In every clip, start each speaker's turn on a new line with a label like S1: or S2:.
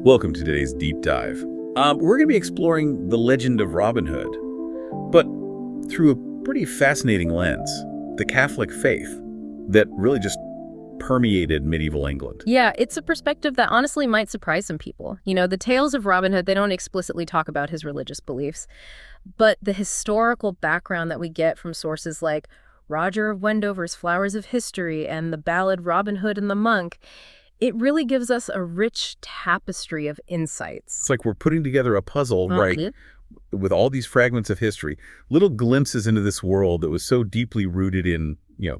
S1: Welcome to today's deep dive. We're going to be exploring the legend of Robin Hood, but through a pretty fascinating lens, the Catholic faith that really just permeated medieval England.
S2: Yeah, it's a perspective that honestly might surprise some people. You know, the tales of Robin Hood, they don't explicitly talk about his religious beliefs, but the historical background that we get from sources like Roger of Wendover's Flowers of History and the ballad Robin Hood and the Monk, it really gives us a rich tapestry of insights.
S1: It's like we're putting together a puzzle, right, with all these fragments of history, little glimpses into this world that was so deeply rooted in,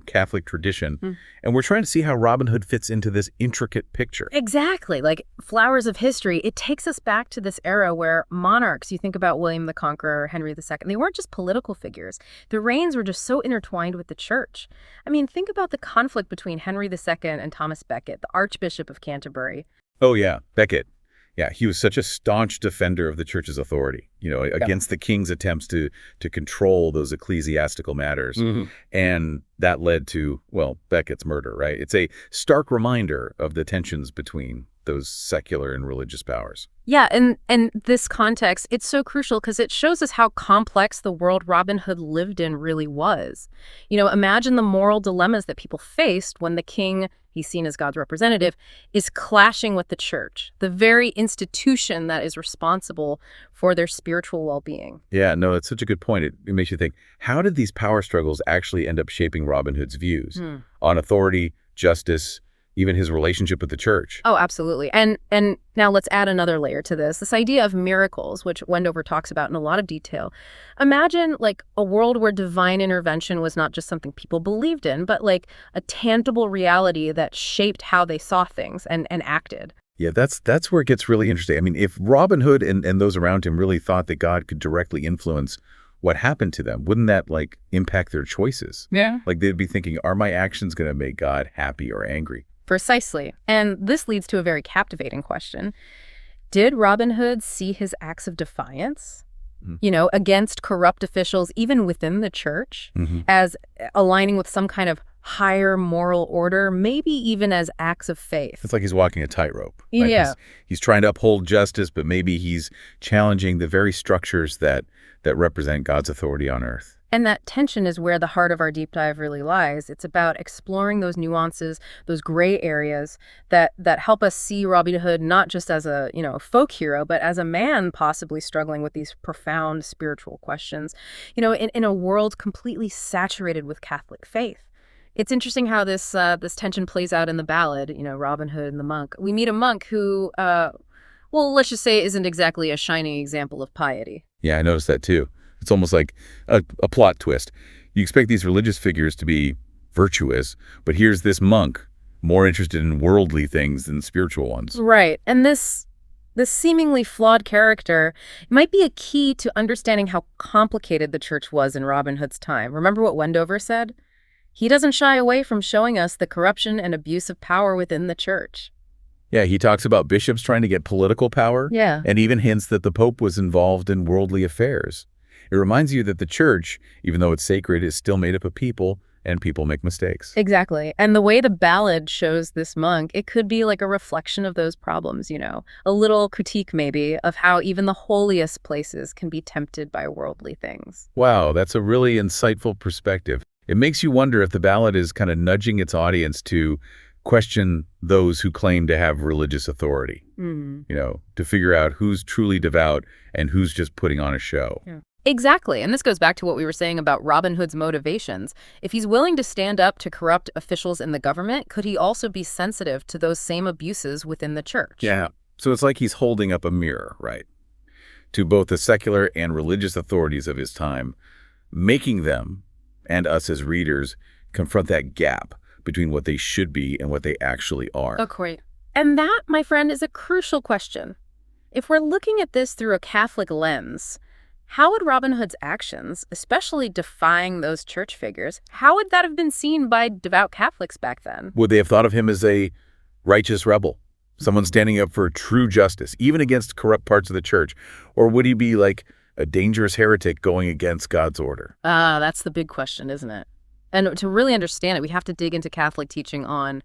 S1: Catholic tradition. And we're trying to see how Robin Hood fits into this intricate picture.
S2: Exactly. Like Flowers of History, it takes us back to this era where monarchs, you think about William the Conqueror, Henry II, they weren't just political figures. Their reigns were just so intertwined with the church. I mean, think about the conflict between Henry II and Thomas Becket, the Archbishop of Canterbury.
S1: Oh, yeah, Becket. Yeah, he was such a staunch defender of the church's authority, against the king's attempts to control those ecclesiastical matters. And that led to, Becket's murder, right? It's a stark reminder of the tensions between those secular and religious powers.
S2: Yeah, and this context, it's so crucial because it shows us how complex the world Robin Hood lived in really was. Imagine the moral dilemmas that people faced when the king, he's seen as God's representative, is clashing with the church, the very institution that is responsible for their spiritual well-being.
S1: Yeah, no, that's such a good point. It makes you think, how did these power struggles actually end up shaping Robin Hood's views on authority, justice, even his relationship with the church?
S2: Oh, absolutely. And now let's add another layer to this idea of miracles, which Wendover talks about in a lot of detail. Imagine like a world where divine intervention was not just something people believed in, but like a tangible reality that shaped how they saw things and acted.
S1: Yeah, that's where it gets really interesting. I mean, if Robin Hood and those around him really thought that God could directly influence what happened to them, wouldn't that impact their choices?
S2: Yeah.
S1: Like they'd be thinking, are my actions going to make God happy or angry?
S2: Precisely. And this leads to a very captivating question. Did Robin Hood see his acts of defiance, against corrupt officials, even within the church, as aligning with some kind of higher moral order, maybe even as acts of faith?
S1: It's like he's walking a tightrope. Right?
S2: Yeah.
S1: He's trying to uphold justice, but maybe he's challenging the very structures that represent God's authority on earth.
S2: And that tension is where the heart of our deep dive really lies. It's about exploring those nuances, those gray areas that help us see Robin Hood not just as a, folk hero, but as a man possibly struggling with these profound spiritual questions, in a world completely saturated with Catholic faith. It's interesting how this tension plays out in the ballad, Robin Hood and the Monk. We meet a monk who, let's just say isn't exactly a shining example of piety.
S1: Yeah, I noticed that too. It's almost like a plot twist. You expect these religious figures to be virtuous, but here's this monk more interested in worldly things than spiritual ones.
S2: Right. And this seemingly flawed character might be a key to understanding how complicated the church was in Robin Hood's time. Remember what Wendover said? He doesn't shy away from showing us the corruption and abuse of power within the church.
S1: Yeah, he talks about bishops trying to get political power, and even hints that the Pope was involved in worldly affairs. It reminds you that the church, even though it's sacred, is still made up of people, and people make mistakes.
S2: Exactly. And the way the ballad shows this monk, it could be like a reflection of those problems, a little critique maybe of how even the holiest places can be tempted by worldly things.
S1: Wow, that's a really insightful perspective. It makes you wonder if the ballad is kind of nudging its audience to question those who claim to have religious authority, to figure out who's truly devout and who's just putting on a show.
S2: Yeah. Exactly. And this goes back to what we were saying about Robin Hood's motivations. If he's willing to stand up to corrupt officials in the government, could he also be sensitive to those same abuses within the church?
S1: Yeah. So it's like he's holding up a mirror, right, to both the secular and religious authorities of his time, making them, and us as readers, confront that gap between what they should be and what they actually are.
S2: Okay. And that, my friend, is a crucial question. If we're looking at this through a Catholic lens, how would Robin Hood's actions, especially defying those church figures, how would that have been seen by devout Catholics back then?
S1: Would they have thought of him as a righteous rebel, someone standing up for true justice, even against corrupt parts of the church? Or would he be like a dangerous heretic going against God's order?
S2: That's the big question, isn't it? And to really understand it, we have to dig into Catholic teaching on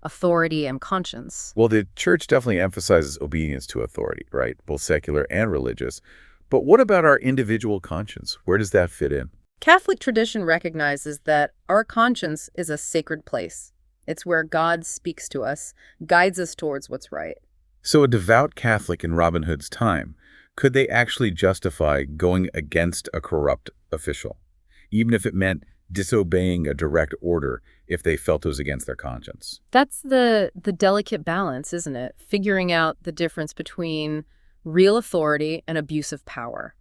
S2: authority and conscience.
S1: Well, the church definitely emphasizes obedience to authority, right? Both secular and religious. But what about our individual conscience? Where does that fit in?
S2: Catholic tradition recognizes that our conscience is a sacred place. It's where God speaks to us, guides us towards what's right.
S1: So a devout Catholic in Robin Hood's time, could they actually justify going against a corrupt official, even if it meant disobeying a direct order if they felt it was against their conscience?
S2: That's the delicate balance, isn't it? Figuring out the difference between real authority and abuse of power,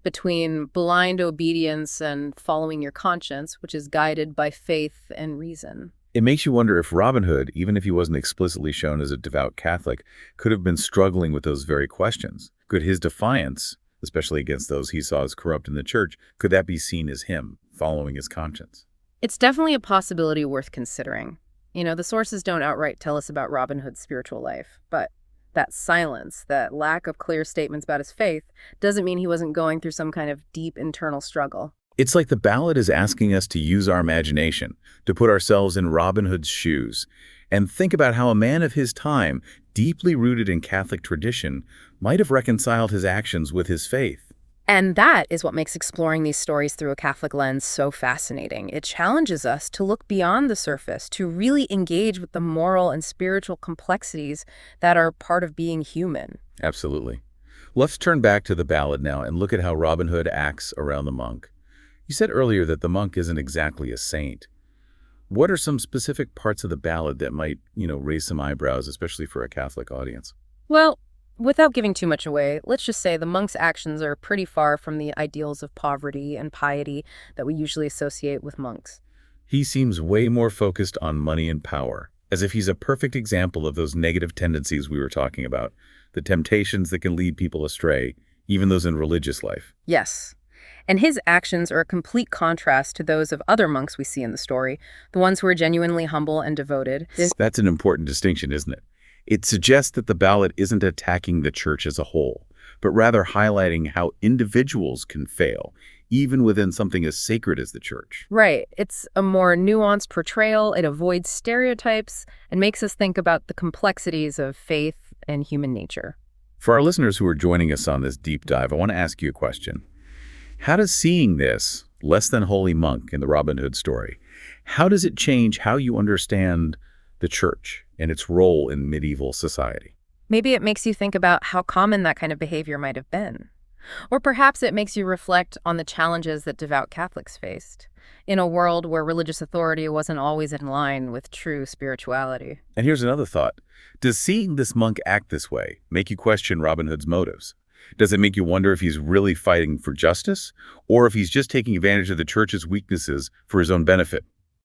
S2: between blind obedience and following your conscience, which is guided by faith and reason.
S1: It makes you wonder if Robin Hood, even if he wasn't explicitly shown as a devout Catholic, could have been struggling with those very questions. Could his defiance, especially against those he saw as corrupt in the church, could that be seen as him following his conscience?
S2: It's definitely a possibility worth considering. The sources don't outright tell us about Robin Hood's spiritual life, but that silence, that lack of clear statements about his faith, doesn't mean he wasn't going through some kind of deep internal struggle.
S1: It's like the ballad is asking us to use our imagination, to put ourselves in Robin Hood's shoes, and think about how a man of his time, deeply rooted in Catholic tradition, might have reconciled his actions with his faith.
S2: And that is what makes exploring these stories through a Catholic lens so fascinating. It challenges us to look beyond the surface, to really engage with the moral and spiritual complexities that are part of being human.
S1: Absolutely. Let's turn back to the ballad now and look at how Robin Hood acts around the monk. You said earlier that the monk isn't exactly a saint. What are some specific parts of the ballad that might, raise some eyebrows, especially for a Catholic audience?
S2: Well, without giving too much away, let's just say the monk's actions are pretty far from the ideals of poverty and piety that we usually associate with monks.
S1: He seems way more focused on money and power, as if he's a perfect example of those negative tendencies we were talking about, the temptations that can lead people astray, even those in religious life.
S2: Yes. And his actions are a complete contrast to those of other monks we see in the story, the ones who are genuinely humble and devoted.
S1: That's an important distinction, isn't it? It suggests that the ballad isn't attacking the church as a whole, but rather highlighting how individuals can fail, even within something as sacred as the church.
S2: Right. It's a more nuanced portrayal. It avoids stereotypes and makes us think about the complexities of faith and human nature.
S1: For our listeners who are joining us on this deep dive, I want to ask you a question. How does seeing this less than holy monk in the Robin Hood story, how does it change how you understand the church and its role in medieval society?
S2: Maybe it makes you think about how common that kind of behavior might have been. Or perhaps it makes you reflect on the challenges that devout Catholics faced in a world where religious authority wasn't always in line with true spirituality.
S1: And here's another thought. Does seeing this monk act this way make you question Robin Hood's motives? Does it make you wonder if he's really fighting for justice, or if he's just taking advantage of the church's weaknesses for his own benefit?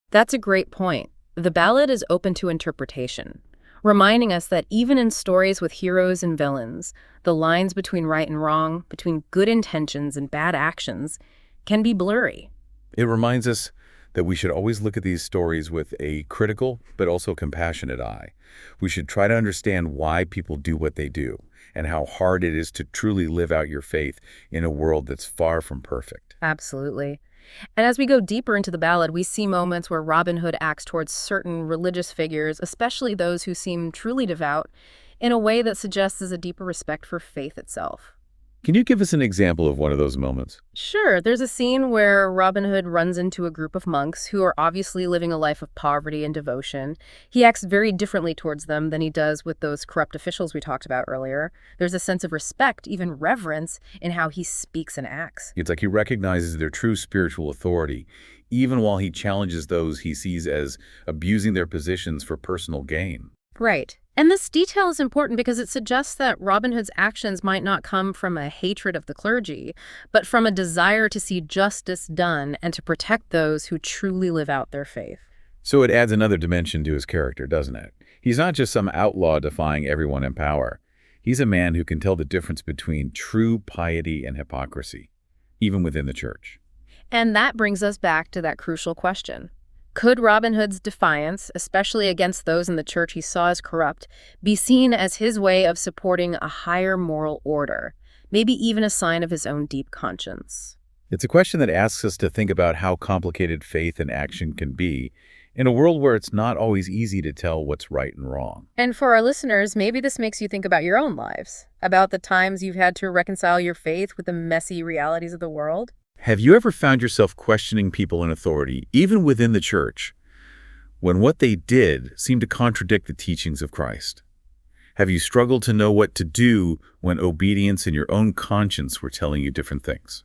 S2: That's a great point. The ballad is open to interpretation, reminding us that even in stories with heroes and villains, the lines between right and wrong, between good intentions and bad actions, can be blurry.
S1: It reminds us that we should always look at these stories with a critical but also compassionate eye. We should try to understand why people do what they do, and how hard it is to truly live out your faith in a world that's far from perfect.
S2: Absolutely. And as we go deeper into the ballad, we see moments where Robin Hood acts towards certain religious figures, especially those who seem truly devout, in a way that suggests a deeper respect for faith itself.
S1: Can you give us an example of one of those moments?
S2: Sure. There's a scene where Robin Hood runs into a group of monks who are obviously living a life of poverty and devotion. He acts very differently towards them than he does with those corrupt officials we talked about earlier. There's a sense of respect, even reverence, in how he speaks and acts.
S1: It's like he recognizes their true spiritual authority, even while he challenges those he sees as abusing their positions for personal gain.
S2: Right. And this detail is important because it suggests that Robin Hood's actions might not come from a hatred of the clergy, but from a desire to see justice done and to protect those who truly live out their faith.
S1: So it adds another dimension to his character, doesn't it? He's not just some outlaw defying everyone in power. He's a man who can tell the difference between true piety and hypocrisy, even within the church.
S2: And that brings us back to that crucial question. Could Robin Hood's defiance, especially against those in the church he saw as corrupt, be seen as his way of supporting a higher moral order, maybe even a sign of his own deep conscience?
S1: It's a question that asks us to think about how complicated faith and action can be, in a world where it's not always easy to tell what's right and wrong.
S2: And for our listeners, maybe this makes you think about your own lives, about the times you've had to reconcile your faith with the messy realities of the world.
S1: Have you ever found yourself questioning people in authority, even within the church, when what they did seemed to contradict the teachings of Christ? Have you struggled to know what to do when obedience and your own conscience were telling you different things?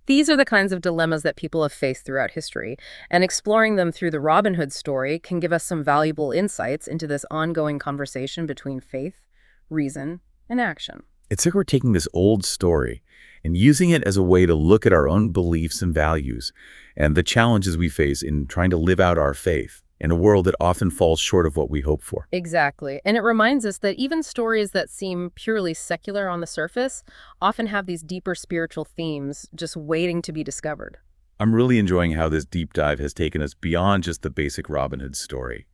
S2: These are the kinds of dilemmas that people have faced throughout history, and exploring them through the Robin Hood story can give us some valuable insights into this ongoing conversation between faith, reason, and action.
S1: It's like we're taking this old story and using it as a way to look at our own beliefs and values and the challenges we face in trying to live out our faith in a world that often falls short of what we hope for.
S2: Exactly. And it reminds us that even stories that seem purely secular on the surface often have these deeper spiritual themes just waiting to be discovered.
S1: I'm really enjoying how this deep dive has taken us beyond just the basic Robin Hood story.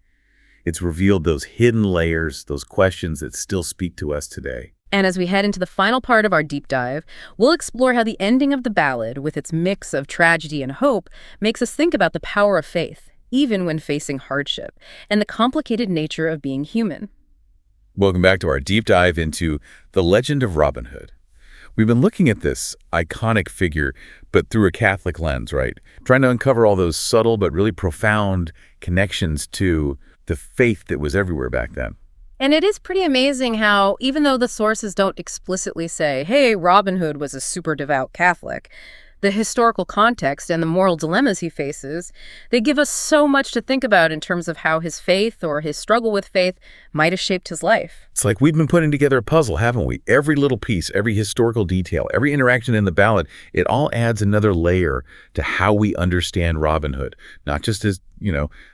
S1: It's revealed those hidden layers, those questions that still speak to us today.
S2: And as we head into the final part of our deep dive, we'll explore how the ending of the ballad, with its mix of tragedy and hope, makes us think about the power of faith, even when facing hardship, and the complicated nature of being human.
S1: Welcome back to our deep dive into the legend of Robin Hood. We've been looking at this iconic figure, but through a Catholic lens, right? Trying to uncover all those subtle but really profound connections to the faith that was everywhere back then.
S2: And it is pretty amazing how, even though the sources don't explicitly say, hey, Robin Hood was a super devout Catholic, the historical context and the moral dilemmas he faces, they give us so much to think about in terms of how his faith or his struggle with faith might have shaped his life.
S1: It's like we've been putting together a puzzle, haven't we? Every little piece, every historical detail, every interaction in the ballad, it all adds another layer to how we understand Robin Hood. Not just as,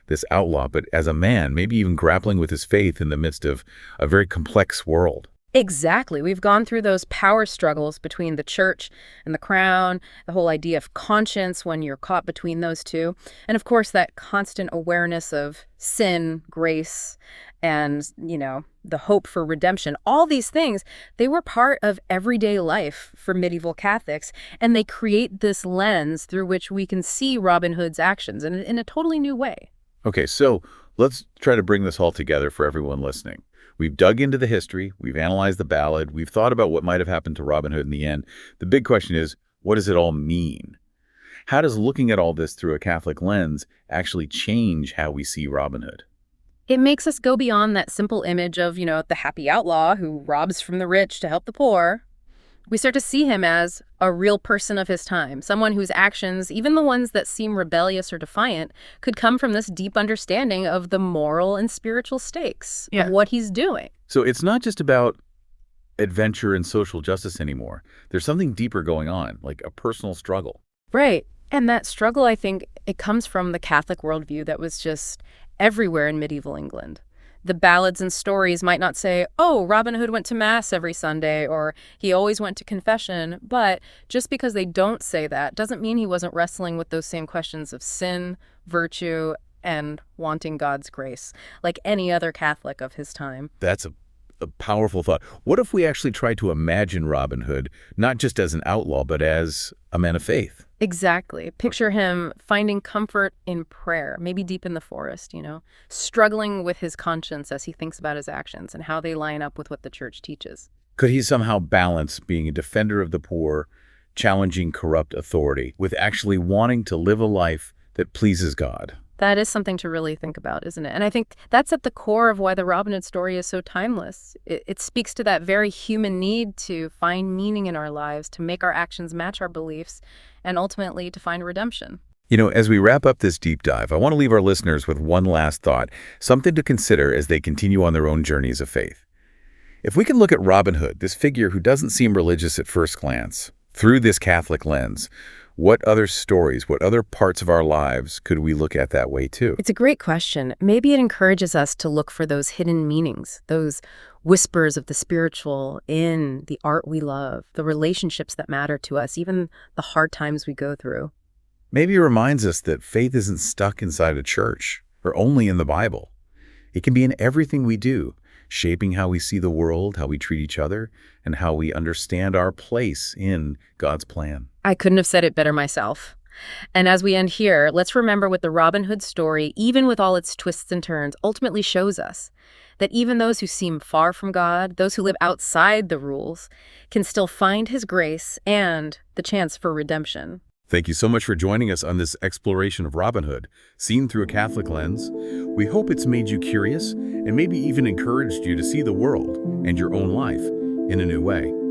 S1: this outlaw, but as a man, maybe even grappling with his faith in the midst of a very complex world.
S2: Exactly. We've gone through those power struggles between the church and the crown, the whole idea of conscience when you're caught between those two, and of course that constant awareness of sin, grace, and, the hope for redemption. All these things, they were part of everyday life for medieval Catholics, and they create this lens through which we can see Robin Hood's actions in a totally new way.
S1: Okay, so let's try to bring this all together for everyone listening. We've dug into the history, we've analyzed the ballad, we've thought about what might have happened to Robin Hood in the end. The big question is, what does it all mean? How does looking at all this through a Catholic lens actually change how we see Robin Hood?
S2: It makes us go beyond that simple image of, the happy outlaw who robs from the rich to help the poor. We start to see him as a real person of his time, someone whose actions, even the ones that seem rebellious or defiant, could come from this deep understanding of the moral and spiritual stakes of what he's doing.
S1: So it's not just about adventure and social justice anymore. There's something deeper going on, like a personal struggle.
S2: Right. And that struggle, I think, it comes from the Catholic worldview that was just everywhere in medieval England. The ballads and stories might not say, oh, Robin Hood went to Mass every Sunday, or he always went to confession, but just because they don't say that doesn't mean he wasn't wrestling with those same questions of sin, virtue, and wanting God's grace, like any other Catholic of his time.
S1: That's a powerful thought. What if we actually try to imagine Robin Hood, not just as an outlaw, but as a man of faith?
S2: Exactly. Picture him finding comfort in prayer, maybe deep in the forest, struggling with his conscience as he thinks about his actions and how they line up with what the church teaches.
S1: Could he somehow balance being a defender of the poor, challenging corrupt authority, with actually wanting to live a life that pleases God?
S2: That is something to really think about, isn't it? And I think that's at the core of why the Robin Hood story is so timeless. It speaks to that very human need to find meaning in our lives, to make our actions match our beliefs, and ultimately to find redemption.
S1: As we wrap up this deep dive, I want to leave our listeners with one last thought, something to consider as they continue on their own journeys of faith. If we can look at Robin Hood, this figure who doesn't seem religious at first glance, through this Catholic lens, what other stories, what other parts of our lives could we look at that way too?
S2: It's a great question. Maybe it encourages us to look for those hidden meanings, those whispers of the spiritual in the art we love, the relationships that matter to us, even the hard times we go through.
S1: Maybe it reminds us that faith isn't stuck inside a church or only in the Bible. It can be in everything we do, shaping how we see the world, how we treat each other, and how we understand our place in God's plan.
S2: I couldn't have said it better myself. And as we end here, let's remember what the Robin Hood story, even with all its twists and turns, ultimately shows us. That even those who seem far from God, those who live outside the rules, can still find his grace and the chance for redemption.
S1: Thank you so much for joining us on this exploration of Robin Hood, seen through a Catholic lens. We hope it's made you curious and maybe even encouraged you to see the world and your own life in a new way.